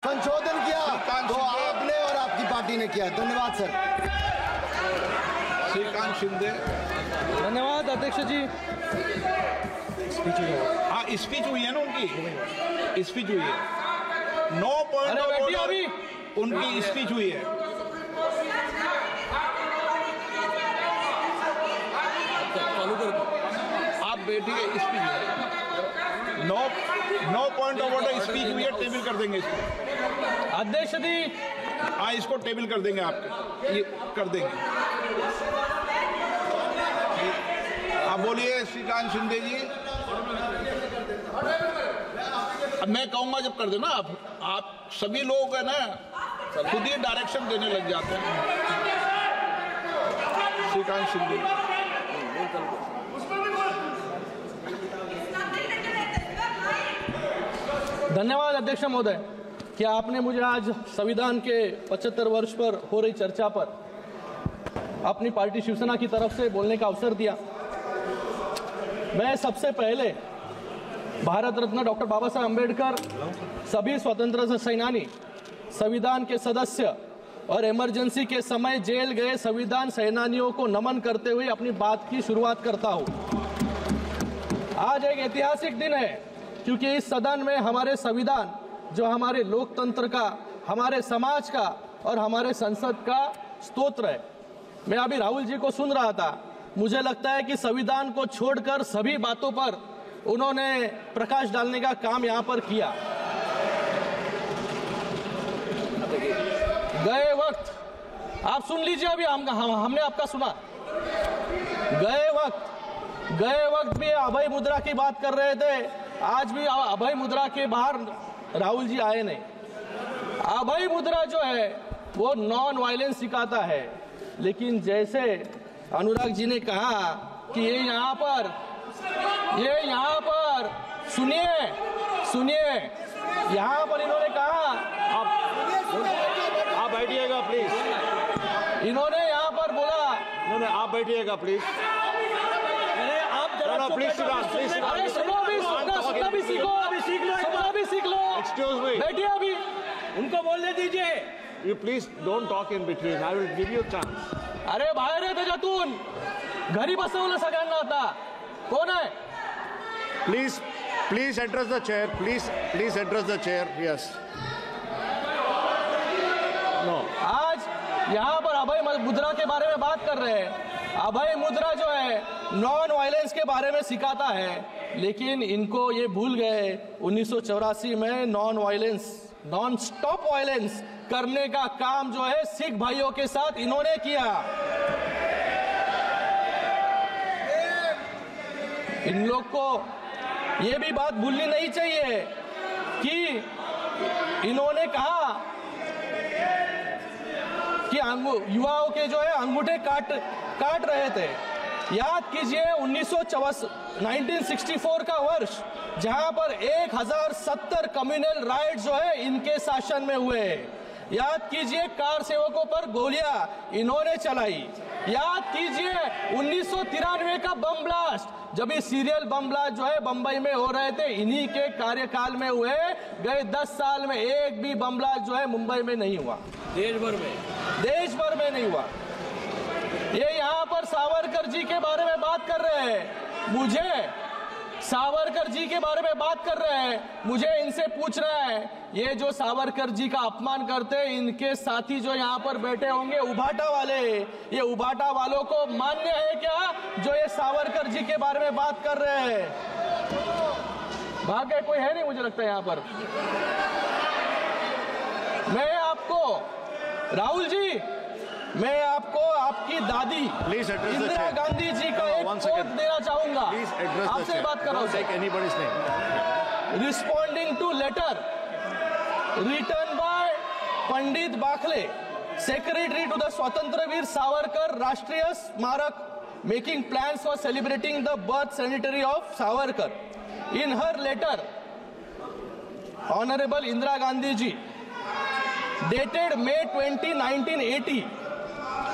संशोधन किया तो आपने और आपकी पार्टी ने किया। धन्यवाद सर। श्रीकांत शिंदे। धन्यवाद अध्यक्ष जी। हाँ, स्पीच हुई है ना उनकी, स्पीच हुई है। 9 पॉइंट ऑफ ऑर्डर उनकी स्पीच हुई है। आप बैठिए, speech 9 point of order speech हुई है, टेबल कर देंगे इसको। अध्यक्ष जी, हाँ, इसको टेबल कर देंगे, आपके ये कर देंगे। आप बोलिए श्रीकांत शिंदे जी। अब मैं कहूंगा जब कर देना आप सभी लोग है ना खुद ही डायरेक्शन देने लग जाते हैं। श्रीकांत शिंदे। धन्यवाद अध्यक्ष महोदय कि आपने मुझे आज संविधान के 75 वर्ष पर हो रही चर्चा पर अपनी पार्टी शिवसेना की तरफ से बोलने का अवसर दिया। मैं सबसे पहले भारत रत्न डॉक्टर बाबा साहब अम्बेडकर, सभी स्वतंत्रता सेनानी, संविधान के सदस्य और इमरजेंसी के समय जेल गए संविधान सेनानियों को नमन करते हुए अपनी बात की शुरुआत करता हूं। आज एक ऐतिहासिक दिन है क्योंकि इस सदन में हमारे संविधान, जो हमारे लोकतंत्र का, हमारे समाज का और हमारे संसद का स्तोत्र है। मैं अभी राहुल जी को सुन रहा था, मुझे लगता है कि संविधान को छोड़कर सभी बातों पर उन्होंने प्रकाश डालने का काम यहां पर किया। गए वक्त आप सुन लीजिए, अभी हमने आपका सुना। गए वक्त भी अभय मुद्रा की बात कर रहे थे, आज भी अभय मुद्रा के बाहर राहुल जी आए नहीं। अभय मुद्रा जो है वो नॉन वायलेंस सिखाता है, लेकिन जैसे अनुराग जी ने कहा कि ये यहाँ पर सुनिए, यहाँ पर इन्होंने कहा, आप बैठिएगा प्लीज। इन्होंने यहाँ पर बोला, नहीं, आप बैठिएगा प्लीज। प्लीज सुनना भी सीख लो। एक्सक्यूज मी, बैठिए, अभी उनको बोलने दीजिए। You please don't talk in between, I will give you chance. अरे बाहेर आहे त्याच्यातून, घरी बसवलं सगळ्यांना आता। कोण आहे? Please address the chair, please address the chair. Yes, no. आज यहाँ पर अभय मुद्रा के बारे में बात कर रहे हैं। अभय मुद्रा जो है नॉन वायलेंस के बारे में सिखाता है, लेकिन इनको ये भूल गए 1984 में नॉन स्टॉप वायलेंस करने का काम जो है सिख भाइयों के साथ इन्होंने किया। इन लोग को ये भी बात भूलनी नहीं चाहिए कि इन्होंने कहा कि युवाओं के जो है अंगूठे काट रहे थे। याद कीजिए 1964 का वर्ष, जहां पर 1070 कम्युनल राइट जो है इनके शासन में हुए। याद कीजिए कार सेवकों पर गोलियां इन्होंने चलाई। याद कीजिए 1993 का बम ब्लास्ट, जब ये सीरियल बम ब्लास्ट जो है बंबई में हो रहे थे, इन्हीं के कार्यकाल में हुए। गए 10 साल में एक भी बम ब्लास्ट जो है मुंबई में नहीं हुआ, देश भर में नहीं हुआ। ये यहाँ पर सावरकर जी के बारे में बात कर रहे हैं, मुझे इनसे पूछना है, ये जो सावरकर जी का अपमान करते हैं, इनके साथी जो यहाँ पर बैठे होंगे उभाटा वाले, ये उभाटा वालों को मान्य है क्या जो ये सावरकर जी के बारे में बात कर रहे हैं? भाग्य कोई है नहीं मुझे लगता है यहाँ पर। मैं आपको राहुल जी, मैं आपको आपकी दादी इंदिरा गांधी जी का एक कोट देना चाहूंगा। आपसे बात कर रहा हूं। Responding to letter written by Pandit Bakhle, secretary to the Swatantraveer Savarkar Rashtriya Smarak, making plans for celebrating the birth centenary of Savarkar. In her letter, honourable Indira Gandhi ji, dated May 20, 1980,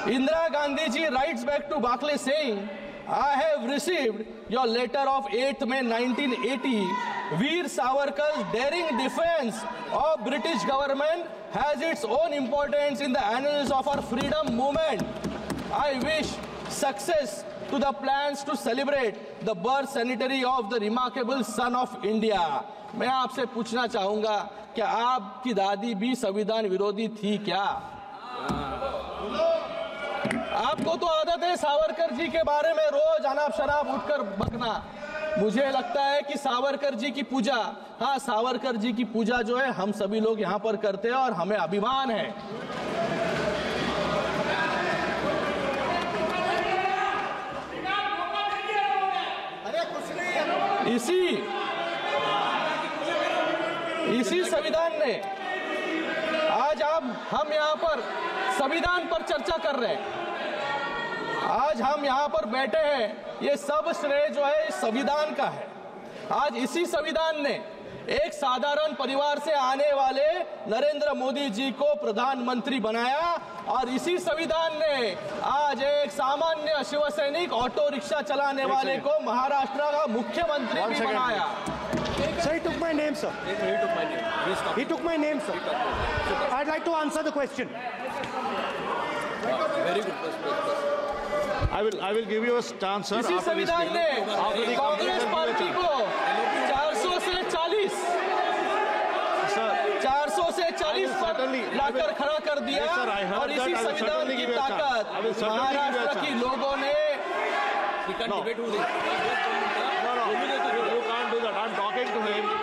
Indira Gandhi ji writes back to Bakle saying, I have received your letter of 8th May 1980. Veer Savarkar's daring defense of British government has its own importance in the annals of our freedom movement. I wish success to the plans to celebrate the birth centenary of the remarkable son of India. मैं आपसे पूछना चाहूंगा कि आपकी दादी भी संविधान विरोधी थी क्या? आपको तो आदत है सावरकर जी के बारे में रोज अनाप शनाप उठकर बकना। मुझे लगता है कि सावरकर जी की पूजा, हाँ सावरकर जी की पूजा जो है हम सभी लोग यहाँ पर करते हैं और हमें अभिमान है। इसी संविधान ने आज हम यहाँ पर संविधान पर चर्चा कर रहे हैं। आज हम यहाँ पर बैठे हैं, ये सब श्रेय जो है इस संविधान का है। आज इसी संविधान ने एक साधारण परिवार से आने वाले नरेंद्र मोदी जी को प्रधानमंत्री बनाया और इसी संविधान ने आज एक सामान्य शिवसैनिक ऑटो रिक्शा चलाने वाले को महाराष्ट्र का मुख्यमंत्री भी बनाया। Sir, he took my name, sir. He took my name, sir. I'd like to answer the question. Very good. I will give you a chance, sir. इसी संविधान ने कांग्रेस पार्टी को 400 से 40 पर लाकर खड़ा कर दिया और इसी संविधान की ताकत महाराष्ट्र की लोगों ने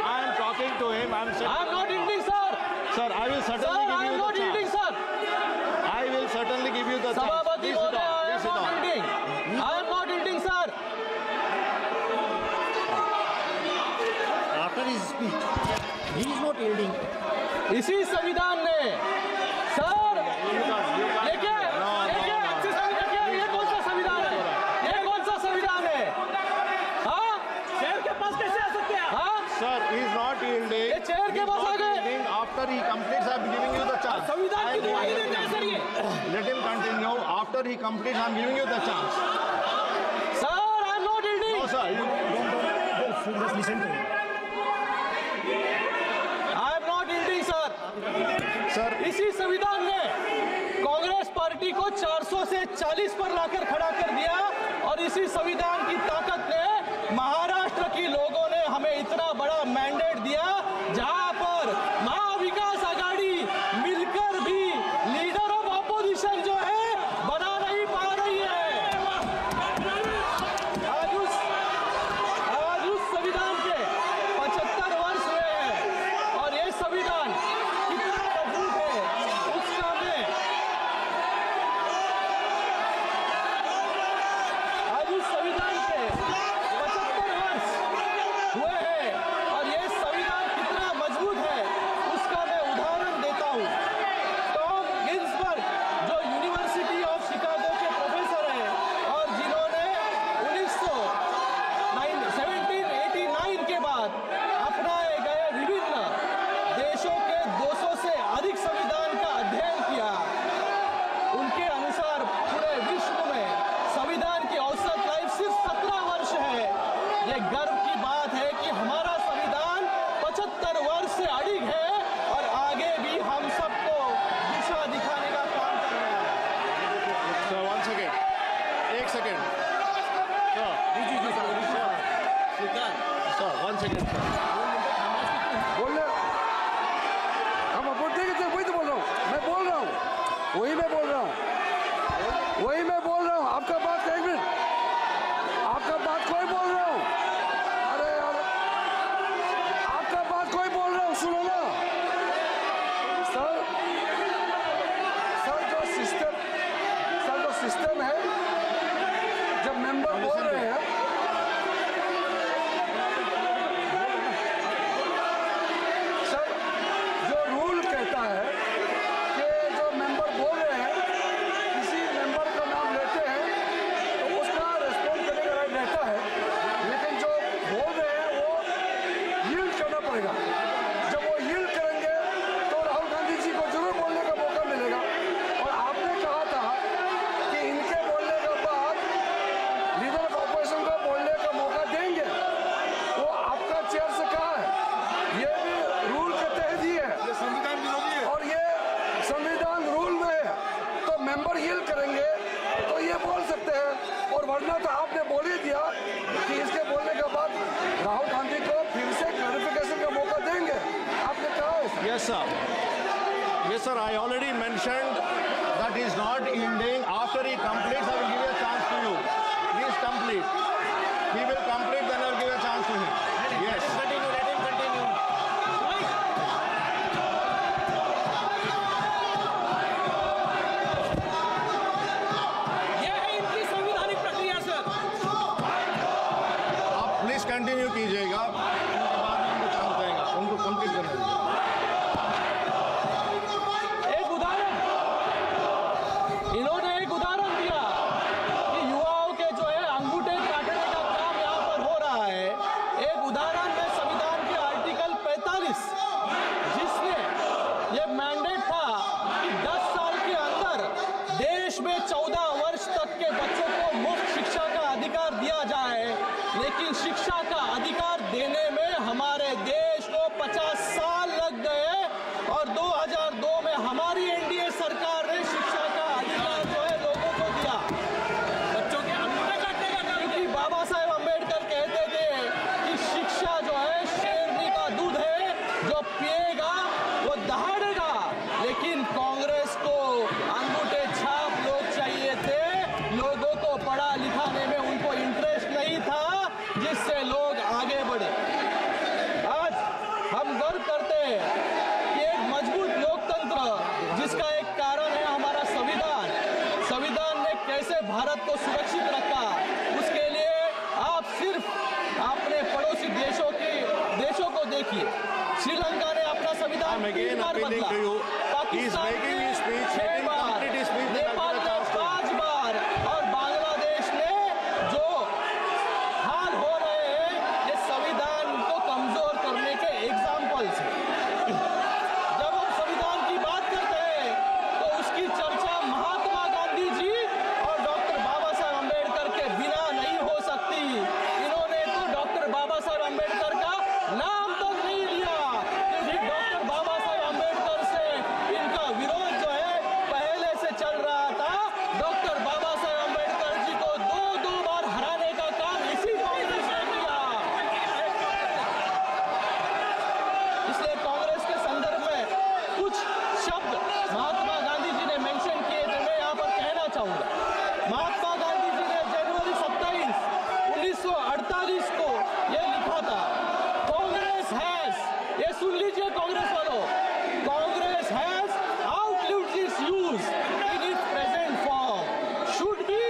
I'm talking to him. I'm not ending, sir. Sir, I will certainly give you the chance. Sir. I will certainly give you the chance. Sabhabati Mohdaya, I am not ending, sir. After his speech, he is not yielding. इसी संविधान ने sir ये कौन सा संविधान है? ये कौन सा संविधान है? हाँ, चेयर के पास कैसे आ सकते हैं? हाँ, Sir, he is not yielding. ये चेयर के पास आ गए। After he completes, I am giving you the chance. संविधान की दुहाई देते हैं सर ये। Let him continue. After he completes, I am giving you the chance. Sir, I am not yielding. No, sir. Just listen to him. I am not yielding, sir. Sir, इसी संविधान ने Congress party को 400 से 40 पर लाकर खड़ा कर दिया और इसी संविधान की ताकत ने महाराष्ट्र की लोगों ने हमें इतना बड़ा मैंडेट दिया जहां पर महाविकास आघाड़ी मिलकर भी लीडर ऑफ ऑपोजिशन जो है बना नहीं पा रही है। आज उस संविधान के 75 वर्ष हुए हैं और ये संविधान कितना मजबूत है उसका मैं आज उस संविधान के 75 वर्ष हुए हैं और ये संविधान कितना मजबूत है उसका मैं उदाहरण देता हूँ। टॉम गिन्सबर्ग जो यूनिवर्सिटी ऑफ शिकागो के प्रोफेसर हैं और जिन्होंने 1789 के बाद अपनाए गए विभिन्न देशों के 200 से अधिक संविधान का अध्ययन किया, उनके अनुसार पूरे विश्व में संविधान की औसत लाइफ सिर्फ 17 वर्ष है। ये गर्व की बात है कि हमारा संविधान 75 वर्ष से अडिग है और आगे भी हम सबको दिशा दिखाने का काम कर रहा है। sir, one second. एक second. Sir, sir, one second. बोल रहे हम बोलते हैं वही तो बोल रहा हूँ, मैं बोल रहा हूँ, वही मैं बोल रहा हूँ, आपका बात एक मिनट, आपका बात कोई बोल रहा हूँ, अरे यार आपका बात कोई बोल रहा हूँ, सुनो ना सर जो सिस्टम है जब मेंबर बोल रहे हैं मेंबर यील्ड करेंगे तो ये बोल सकते हैं, और वरना तो आपने बोल ही दिया कि इसके बोलने के बाद राहुल गांधी को फिर से क्लैरिफिकेशन का मौका देंगे, आपने कहा है। Yes, sir. Yes, sir. I already mentioned that he is not yielding. After he completes, I will give a chance to you. Please complete. He will complete, then I will give a chance to him. Yes. Continue. Let him continue. ये है इनकी संवैधानिक प्रक्रिया sir. आप please continue कीजिएगा, उनके बाद में उनको चांस देगा, उनको कंप्लीट करने दीजिए। एक उदाहरण, इन्होंने एक उदाहरण दिया कि युवाओं के जो है अंगूठे काटने का काम यहाँ पर हो रहा है। एक उदाहरण में संविधान के आर्टिकल 45 जिसने ये मैंडेट था कि 10 साल के अंदर देश में 14 वर्ष तक के बच्चों को मुफ्त शिक्षा का अधिकार दिया जाए, लेकिन शिक्षा का अधिकार देने में हमारे देश को 50 साल लग गए और 2002 में हमारी एनडीए सरकार ने शिक्षा का अधिकार जो है लोगों को दिया। बच्चों के अंगूठे काटने का काम, क्योंकि बाबा साहेब अम्बेडकर कहते थे कि शिक्षा जो है शेरनी का दूध है, जो पिएगा वो दहाड़ेगा। लेकिन कांग्रेस को अंगूठे छाप लोग चाहिए थे, लोगों को पढ़ा लिखाने में उनको इंटरेस्ट नहीं था, जिससे लोग आगे बढ़े। आज हम गर्व करते हैं कि एक मजबूत लोकतंत्र जिसका एक कारण है हमारा संविधान, संविधान ने कैसे भारत को सुरक्षित रखा, उसके लिए आप सिर्फ अपने पड़ोसी देशों को देखिए। श्रीलंका ने अपना संविधान I'm again 3 बार appealing बदला, to you. Pakistan He is making his speech. 6 Let him bar, complete his speech. Nepal ने 5 बार और बांग्लादेश ने जो हाल हो रहे हैं ये संविधान को कमजोर करने के एग्जाम्पल्स हैं। जब हम संविधान की बात करते हैं तो उसकी चर्चा महात्मा गांधी जी और डॉक्टर बाबा साहेब अम्बेडकर के बिना नहीं हो सकती। इन्होंने तो डॉक्टर बाबा साहेब अम्बेडकर का नाम तक नहीं लिया, क्योंकि डॉक्टर बाबा साहेब अम्बेडकर से इनका विरोध जो है पहले से चल रहा था। डॉक्टर बाबा साहेब अम्बेडकर जी को 2 बार हराने का काम इसी कांग्रेस ने किया। इसलिए कांग्रेस के संदर्भ में कुछ शब्द महात्मा गांधी जी ने मेंशन किए थे, मैं यहाँ पर कहना चाहूंगा। महात्मा गांधी जी ने जनवरी 27, 1948 को यह लिखा था, कांग्रेस हैज, ये सुन लीजिए कांग्रेस वालों, Congress has outlived its use in its present form, should be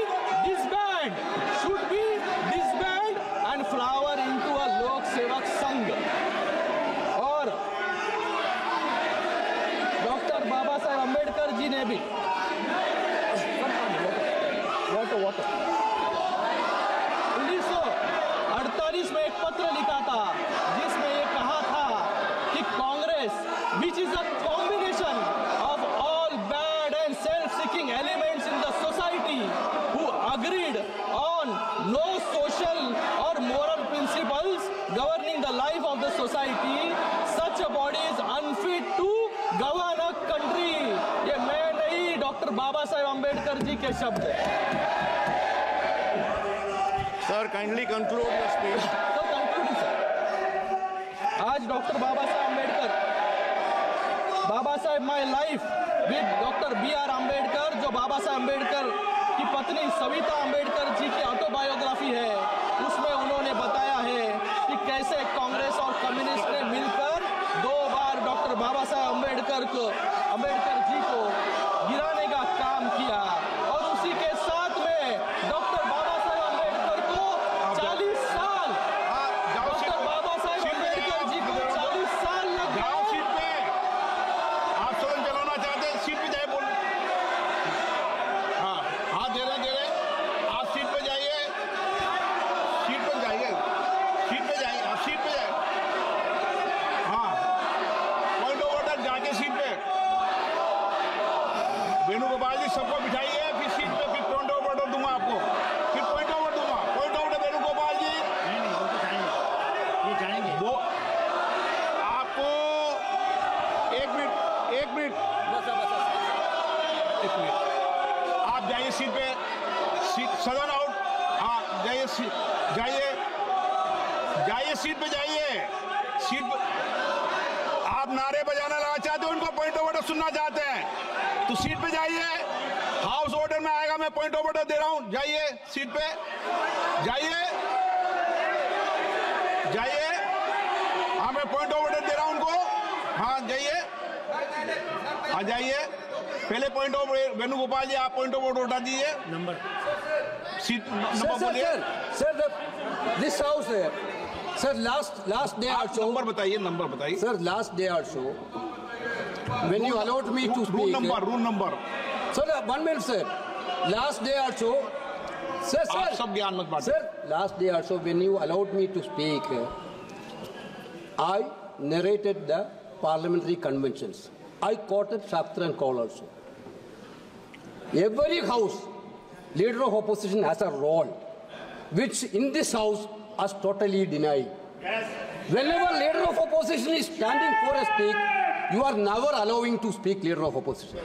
disband and flower into a लोक सेवक संघ। और डॉक्टर बाबा साहेब अम्बेडकर जी ने भी 1948 में एक पत्र लिखा था जिसमें ये कहा था कि Congress which is a combination of all bad and self-seeking elements in the society who agreed on no social or moral principles governing the life of the society, such a body is unfit to govern a country। ये मैं नहीं, doctor Baba Saheb Ambedkar ji के शब्द हैं। Sir, kindly conclude your speech. तो concluding sir, आज doctor Baba Saheb Ambedkar, Baba Saheb my life with doctor BR Ambedkar, जो बाबा साहेब अम्बेडकर की पत्नी सविता अम्बेडकर जी की ऑटोबायोग्राफी है, उसमें उन्होंने बताया है कि कैसे कांग्रेस और कम्युनिस्ट ने मिलकर 2 बार डॉक्टर बाबा साहेब अम्बेडकर जी को गिराने का काम किया। और उसी के साथ में डॉक्टर बाबा साहेब अम्बेडकर को 40 साल, डॉक्टर बाबा साहेब अम्बेडकर जी को 40 साल लग जाओ गए। सीट पे, आप सदन चलाना चाहते हैं, सीट पे जाए बोल। हाँ, हाथ दे रहे हैं, आप सीट पे जाइए, सीट पे जाइए, सीट पे जाइए, आप सीट पे जाइए। हाँ, पॉइंट ऑफ ऑर्डर, जाके सीट पे। वेणुगोपाल जी सबको बिठाइए, फिर सीट पे, फिर पॉइंट ऑफ ऑर्डर दूंगा आपको, फिर पॉइंट ऑफ ऑर्डर दूंगा। पॉइंट ऑफ ऑर्डर वेणुगोपाल जी, वो आपको 1 मिनट आप जाइए सीट पे, सदन आउट। हाँ जाइए, जाइए जाइए सीट पे जाइए। सीट पे आप नारे बजाना लगा चाहते हो, उनको पॉइंट ऑफ ऑर्डर सुनना चाहते हैं तो सीट पे जाइए। हाउस ऑर्डर में आएगा, मैं पॉइंट ऑफ ऑर्डर दे रहा हूं। जाइए सीट पे, जाइए जाइए। हाँ मैं पॉइंट ऑफ ऑर्डर दे रहा हूं उनको। हाँ जाइए, हाँ जाइए। पहले पॉइंट ऑफ वेणुगोपाल जी, आप पॉइंट ऑफ ऑर्डर उठा दीजिए। नंबर सीट नंबर बोलिए सर। दिस हाउस है sir, last day also. Number बताइए, नंबर बताइए sir. Last day also when you allowed me to speak, rule number sir, 1 minute sir. Last day also, sir, आप सब ज्ञान मत बांटें। sir, last day also when you allowed me to speak, I narrated the parliamentary conventions. I quoted Shastra and Kaul also. Every house, leader of opposition has a role, which in this house is totally denied. Whenever leader of opposition is standing for a speak, you are never allowing to speak leader of opposition.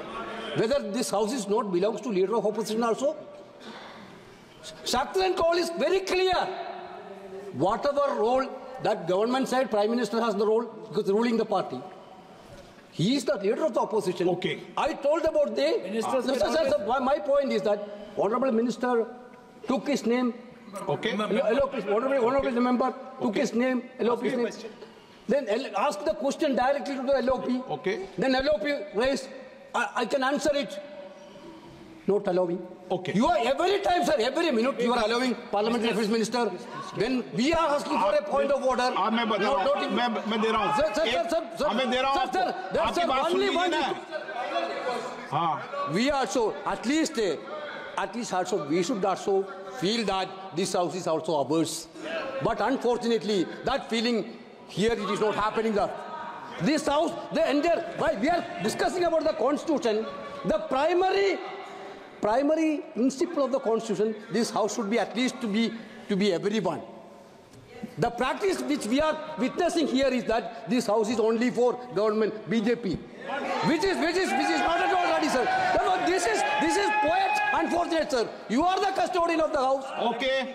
Whether this house is not belongs to leader of opposition also. Shastra and Kaul is very clear. Whatever role that government side, Prime Minister has the role because ruling the party. He is the leader of the opposition. Okay. I told about the Sir, my point is that Honorable Minister took his name. Okay. Honorable member took his name, LOP his name. Then ask the question directly to the LOP. Okay. Then LOP raised. I can answer it. Not allowing. Okay. You are every time, sir, every minute you are allowing Parliamentary Affairs Minister. When we are asking for a point of order. मैं बता रहा हूँ, मैं दे रहा हूँ। Sir, मैं दे रहा हूँ sir, that's only one. हाँ। We also, at least also, we should also feel that this house is also ours. But unfortunately, that feeling here it is not happening. This house, the entire, why we are discussing about the constitution, the primary principle of the constitution, this house should be at least to be everyone. The practice which we are witnessing here is that this house is only for government, BJP, which is not at all ready, sir. Therefore, this is quite unfortunate, sir. You are the custodian of the house. Okay.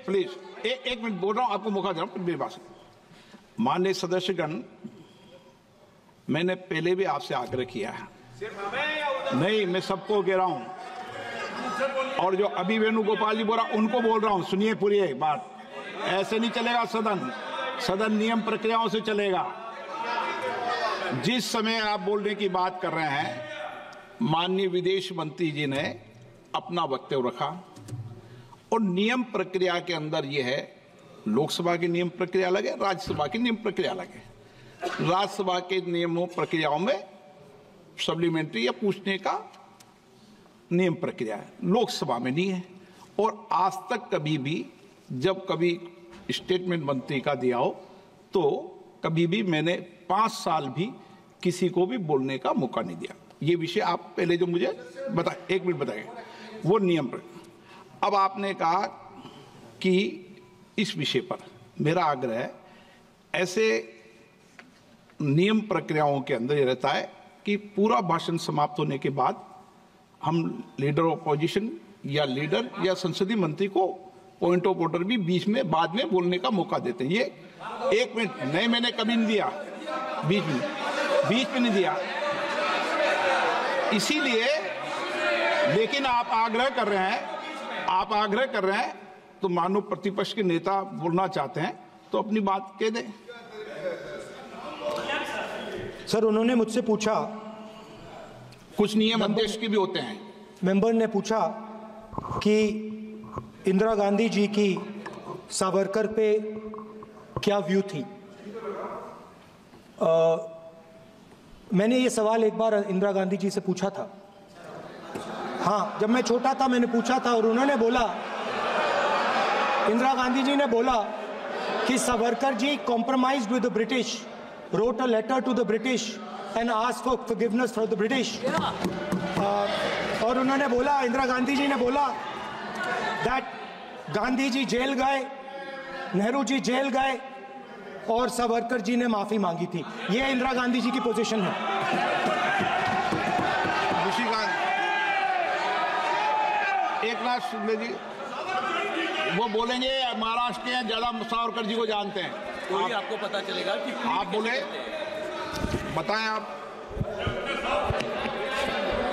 Please. एक minute बोल रहा हूँ, आपको मौका दे रहा हूँ मेरी बात। माननीय सदस्यगण, मैंने पहले भी आपसे आग्रह किया है। नहीं, मैं सबको कह रहा हूं। और जो अभी वेणुगोपाल जी बोल रहा, उनको बोल रहा हूं, सुनिए पूरी एक बात। ऐसे नहीं चलेगा सदन नियम प्रक्रियाओं से चलेगा। जिस समय आप बोलने की बात कर रहे हैं, माननीय विदेश मंत्री जी ने अपना वक्तव्य रखा और नियम प्रक्रिया के अंदर यह है, लोकसभा की नियम प्रक्रिया अलग है, राज्यसभा की नियम प्रक्रिया अलग है। राज्यसभा के नियमों प्रक्रियाओं में सप्लीमेंट्री या पूछने का नियम प्रक्रिया है, लोकसभा में नहीं है। और आज तक कभी भी जब कभी स्टेटमेंट मंत्री का दिया हो तो कभी भी मैंने 5 साल भी किसी को भी बोलने का मौका नहीं दिया। ये विषय आप पहले जो मुझे बता, 1 मिनट बताइए, वो नियम प्रक्रिया। अब आपने कहा कि इस विषय पर मेरा आग्रह है, ऐसे नियम प्रक्रियाओं के अंदर ये रहता है कि पूरा भाषण समाप्त होने के बाद हम लीडर ऑफ अपोजिशन या लीडर या संसदीय मंत्री को पॉइंट ऑफ ऑर्डर भी बीच में बाद में बोलने का मौका देते हैं। ये 1 मिनट नहीं, मैंने कभी नहीं दिया, बीच में नहीं दिया। इसीलिए, लेकिन आप आग्रह कर रहे हैं तो मानो प्रतिपक्ष के नेता बोलना चाहते हैं तो अपनी बात कह दें। सर, उन्होंने मुझसे पूछा, कुछ नियम अध्यक्ष के भी होते हैं। मेंबर ने पूछा कि इंदिरा गांधी जी की सावरकर पे क्या व्यू थी। मैंने ये सवाल एक बार इंदिरा गांधी जी से पूछा था। हाँ, जब मैं छोटा था मैंने पूछा था और उन्होंने बोला, इंदिरा गांधी जी ने बोला कि Savarkar ji compromised with the British, wrote a letter to the British and asked for forgiveness for the British. और उन्होंने बोला, इंदिरा गांधी जी ने बोला that गांधी जी जेल गए, नेहरू जी जेल गए और सावरकर जी ने माफी मांगी थी। ये इंदिरा गांधी जी की पोजीशन है। एक नाथ शिंदे जी वो बोलेंगे महाराष्ट्र के हैं, ज्यादा सावरकर जी को जानते हैं। कोई आपको पता चलेगा कि आप बोले, बताएं आप।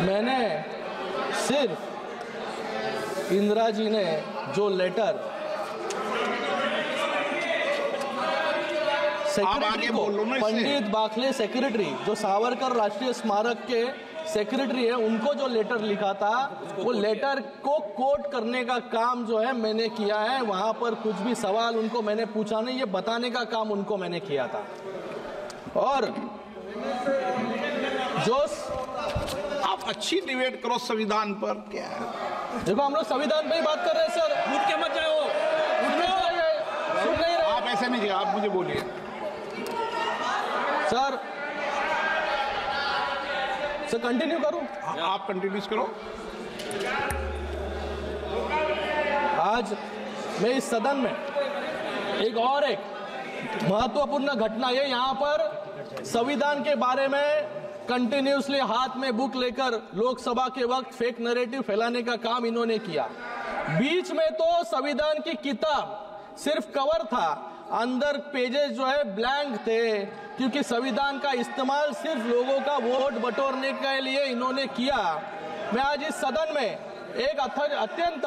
मैंने सिर्फ इंदिरा जी ने जो लेटर सेक्रेटरी को, पंडित बाखले सेक्रेटरी जो सावरकर राष्ट्रीय स्मारक के सेक्रेटरी है, उनको जो लेटर लिखा था वो लेटर को कोट करने का काम जो है मैंने किया है। वहां पर कुछ भी सवाल उनको मैंने पूछा नहीं, ये बताने का काम उनको मैंने किया था। और जो आप अच्छी डिबेट करो संविधान पर, क्या है? देखो हम लोग संविधान पे ही बात कर रहे हैं सर। उठ के मत जाओ, सुन नहीं रहे आप ऐसे नहीं, आप मुझे बोलिए सर। सर कंटिन्यू करूं? आप कंटिन्यूस करो। आज मैं इस सदन में एक महत्वपूर्ण घटना है। यहाँ पर संविधान के बारे में कंटिन्यूसली हाथ में बुक लेकर लोकसभा के वक्त फेक नैरेटिव फैलाने का काम इन्होंने किया। बीच में तो संविधान की किताब सिर्फ कवर था, अंदर पेजेस जो है ब्लैंक थे, क्योंकि संविधान का इस्तेमाल सिर्फ लोगों का वोट बटोरने के लिए इन्होंने किया। मैं आज इस सदन में एक अत्यंत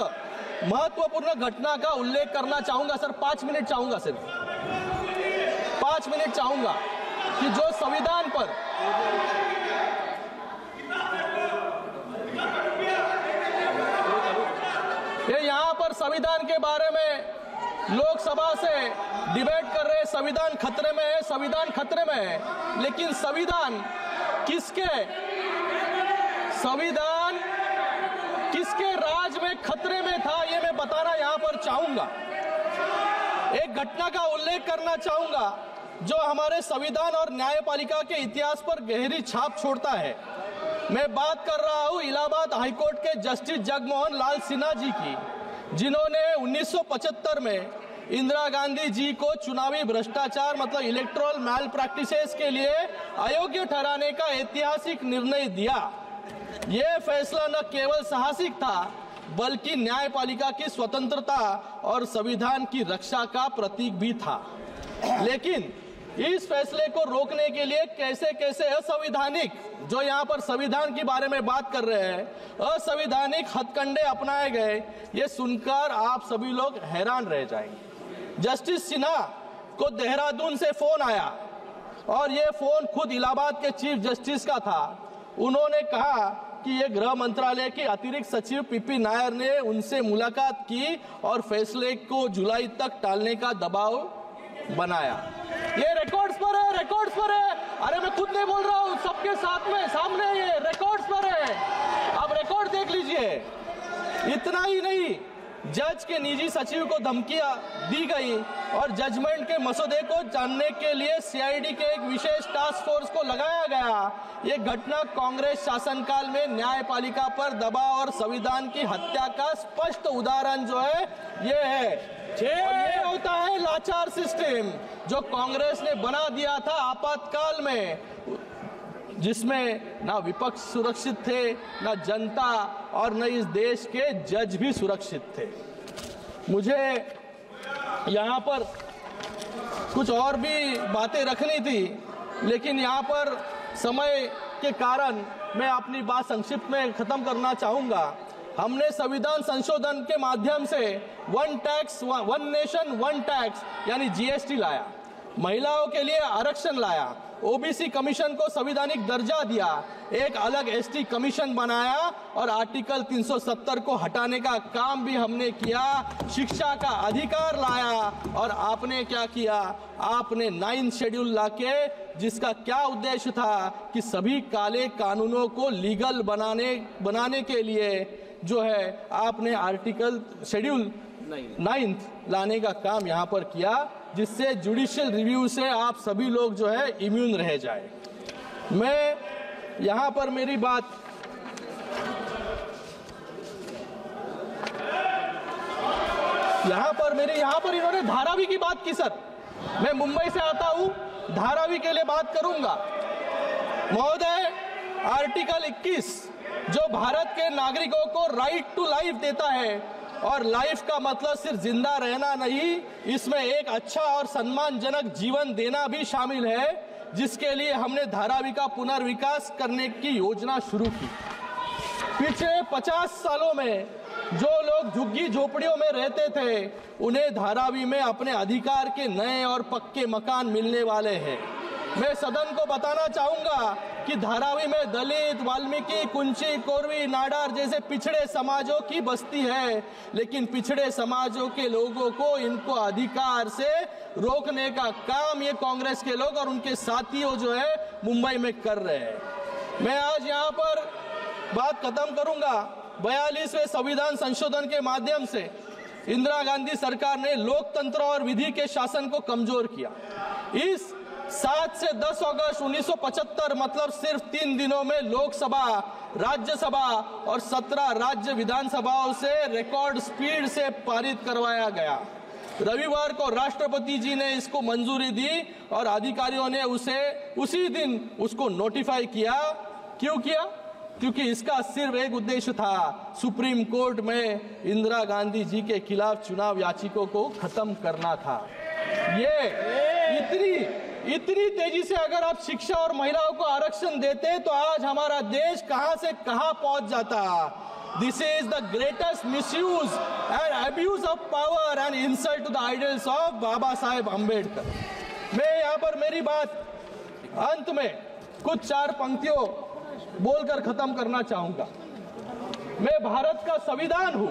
महत्वपूर्ण घटना का उल्लेख करना चाहूंगा सर। 5 मिनट चाहूंगा, सिर्फ 5 मिनट चाहूंगा कि जो संविधान पर ये यहाँ पर संविधान के बारे में लोकसभा से डिबेट कर रहे, संविधान खतरे में है, संविधान खतरे में है। लेकिन संविधान किसके राज में खतरे में था, ये मैं बताना यहाँ पर चाहूंगा। एक घटना का उल्लेख करना चाहूंगा जो हमारे संविधान और न्यायपालिका के इतिहास पर गहरी छाप छोड़ता है। मैं बात कर रहा हूं इलाहाबाद हाईकोर्ट के जस्टिस जगमोहन लाल सिन्हा जी की, जिन्होंने 1975 में इंदिरा गांधी जी को चुनावी भ्रष्टाचार मतलब इलेक्टोरल मैल प्रैक्टिसेस के लिए अयोग्य ठहराने का ऐतिहासिक निर्णय दिया। यह फैसला न केवल साहसिक था बल्कि न्यायपालिका की स्वतंत्रता और संविधान की रक्षा का प्रतीक भी था। लेकिन इस फैसले को रोकने के लिए कैसे कैसे असंवैधानिक, जो यहाँ पर संविधान के बारे में बात कर रहे हैं, असंवैधानिक हथकंडे अपनाए गए, ये सुनकर आप सभी लोग हैरान रह जाएंगे। जस्टिस सिन्हा को देहरादून से फोन आया और ये फोन खुद इलाहाबाद के चीफ जस्टिस का था। उन्होंने कहा कि ये गृह मंत्रालय के अतिरिक्त सचिव पीपी नायर ने उनसे मुलाकात की और फैसले को जुलाई तक टालने का दबाव बनाया। ये रिकॉर्ड्स पर है, रिकॉर्ड्स पर है। अरे मैं खुद नहीं बोल रहा हूँ, सबके साथ में सामने ये रिकॉर्ड्स पर है, आप रिकॉर्ड देख लीजिए। इतना ही नहीं, जज के निजी सचिव को धमकियां दी गई और जजमेंट के मसौदे को जानने के लिए सीआईडी के एक विशेष टास्क फोर्स को लगाया गया। ये घटना कांग्रेस शासनकाल में न्यायपालिका पर दबाव और संविधान की हत्या का स्पष्ट उदाहरण जो है ये है। ये होता है लाचार सिस्टम जो कांग्रेस ने बना दिया था आपातकाल में, जिसमें ना विपक्ष सुरक्षित थे, ना जनता और न इस देश के जज भी सुरक्षित थे। मुझे यहाँ पर कुछ और भी बातें रखनी थी, लेकिन यहाँ पर समय के कारण मैं अपनी बात संक्षिप्त में खत्म करना चाहूंगा। हमने संविधान संशोधन के माध्यम से one tax one nation one tax यानी जीएसटी लाया, महिलाओं के लिए आरक्षण लाया, ओबीसी कमीशन को संवैधानिक दर्जा दिया, एक अलग एसटी कमीशन बनाया और आर्टिकल 370 को हटाने का काम भी हमने किया। शिक्षा का अधिकार लाया और आपने क्या किया, आपने 9th शेड्यूल लाके, जिसका क्या उद्देश्य था कि सभी काले कानूनों को लीगल बनाने के लिए जो है आपने आर्टिकल शेड्यूल 9th लाने का काम यहाँ पर किया, जिससे जुडिशियल रिव्यू से आप सभी लोग जो है इम्यून रह जाए। मैं यहाँ पर मेरी बात यहाँ पर इन्होंने धारावी की बात की। सर मैं मुंबई से आता हूँ, धारावी के लिए बात करूंगा। महोदय, आर्टिकल 21 जो भारत के नागरिकों को राइट टू लाइफ देता है। और लाइफ का मतलब सिर्फ जिंदा रहना नहीं, इसमें एक अच्छा और सम्मानजनक जीवन देना भी शामिल है, जिसके लिए हमने धारावी का पुनर्विकास करने की योजना शुरू की। पिछले 50 सालों में जो लोग झुग्गी झोपड़ियों में रहते थे, उन्हें धारावी में अपने अधिकार के नए और पक्के मकान मिलने वाले हैं। मैं सदन को बताना चाहूंगा कि धारावी में दलित, वाल्मीकि, कुंची, कोरवी, नाडार जैसे पिछड़े समाजों की बस्ती है, लेकिन पिछड़े समाजों के लोगों को इनको अधिकार से रोकने का काम ये कांग्रेस के लोग और उनके साथियों जो है मुंबई में कर रहे हैं। मैं आज यहाँ पर बात खत्म करूंगा। 42वें संविधान संशोधन के माध्यम से इंदिरा गांधी सरकार ने लोकतंत्र और विधि के शासन को कमजोर किया। इस 7 से 10 अगस्त 1975 मतलब सिर्फ 3 दिनों में लोकसभा, राज्यसभा और 17 राज्य विधानसभाओं से रिकॉर्ड स्पीड से पारित करवाया गया। रविवार को राष्ट्रपति जी ने इसको मंजूरी दी और अधिकारियों ने उसी दिन उसको नोटिफाई किया। क्यों किया? क्योंकि इसका सिर्फ एक उद्देश्य था, सुप्रीम कोर्ट में इंदिरा गांधी जी के खिलाफ चुनाव याचिकों को खत्म करना था। ये इतनी तेजी से अगर आप शिक्षा और महिलाओं को आरक्षण देते तो आज हमारा देश कहां से कहां पहुंच जाता। This is the greatest misuse and abuse of power and insult to the ideals of Baba Saheb Ambedkar. मैं यहाँ पर मेरी बात अंत में कुछ 4 पंक्तियों बोलकर खत्म करना चाहूंगा। मैं भारत का संविधान हूं,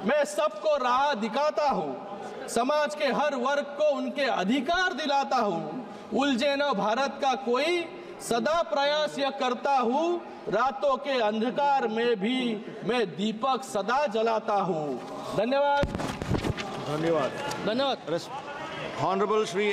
मैं सबको राह दिखाता हूं, समाज के हर वर्ग को उनके अधिकार दिलाता हूं, उलझे न भारत का कोई, सदा प्रयास यह करता हूं, रातों के अंधकार में भी मैं दीपक सदा जलाता हूं। धन्यवाद। धन्यवाद। धन्यवाद। Honorable Shri